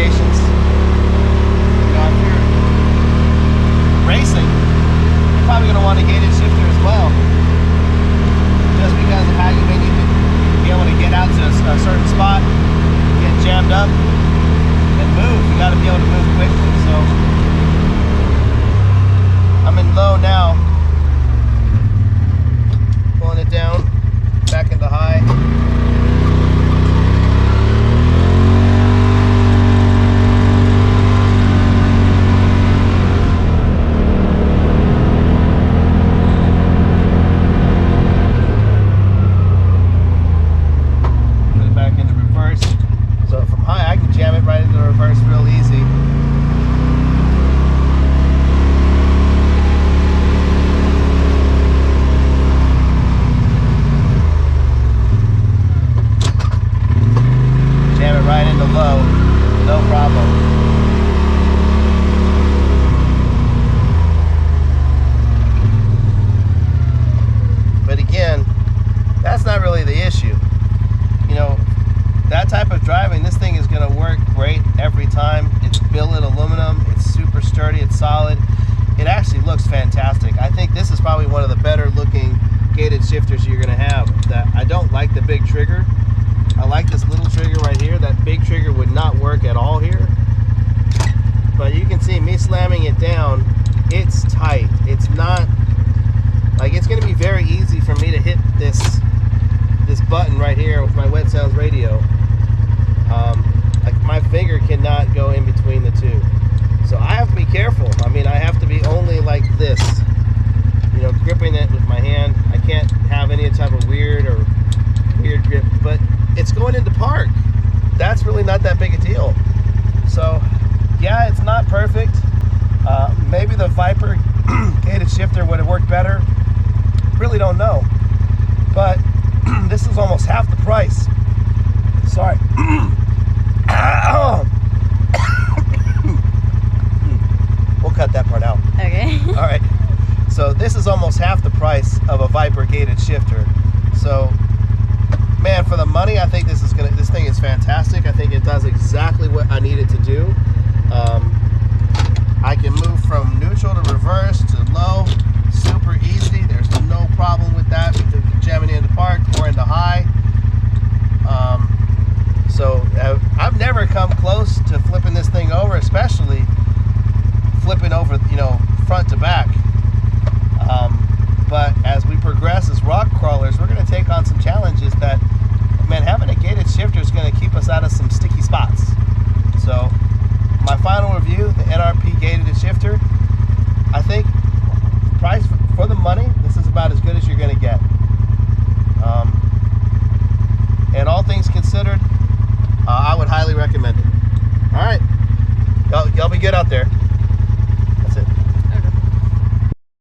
applications. You know, if you're racing, you're probably going to want a gated shifter as well, just because of how you may need to be able to get out to a certain spot, get jammed up, and move. You got to be able to move quickly. So I'm in low now, pulling it down back into high. Driving, this thing is going to work great every time. It's billet aluminum, it's super sturdy, it's solid. It actually looks fantastic. I think this is probably one of the better looking gated shifters you're going to have. That I don't like the big trigger. I like this little trigger right here. That big trigger would not work at all here. But you can see me slamming it down, it's tight. It's not, like, it's going to be very easy for me to hit this button right here with my Wet Sounds radio. Like, my finger cannot go in between the two, so I have to be careful. I mean, I have to be only like this, you know, gripping it with my hand. I can't have any type of weird grip, but it's going into park. That's really not that big a deal. So yeah, it's not perfect. Maybe the Viper gated shifter would have worked better. Really don't know, but this is almost half the price. Sorry. We'll cut that part out. Okay. All right. So this is almost half the price of a Viper gated shifter. So, man, for the money, I think this thing is fantastic. I think it does exactly what I need it to do. I can move from neutral to reverse to low, super easy. There's no problem with that. Jamming into park or into high. So I've never come close to flipping this thing over, especially flipping over, you know, front to back. But as we progress as rock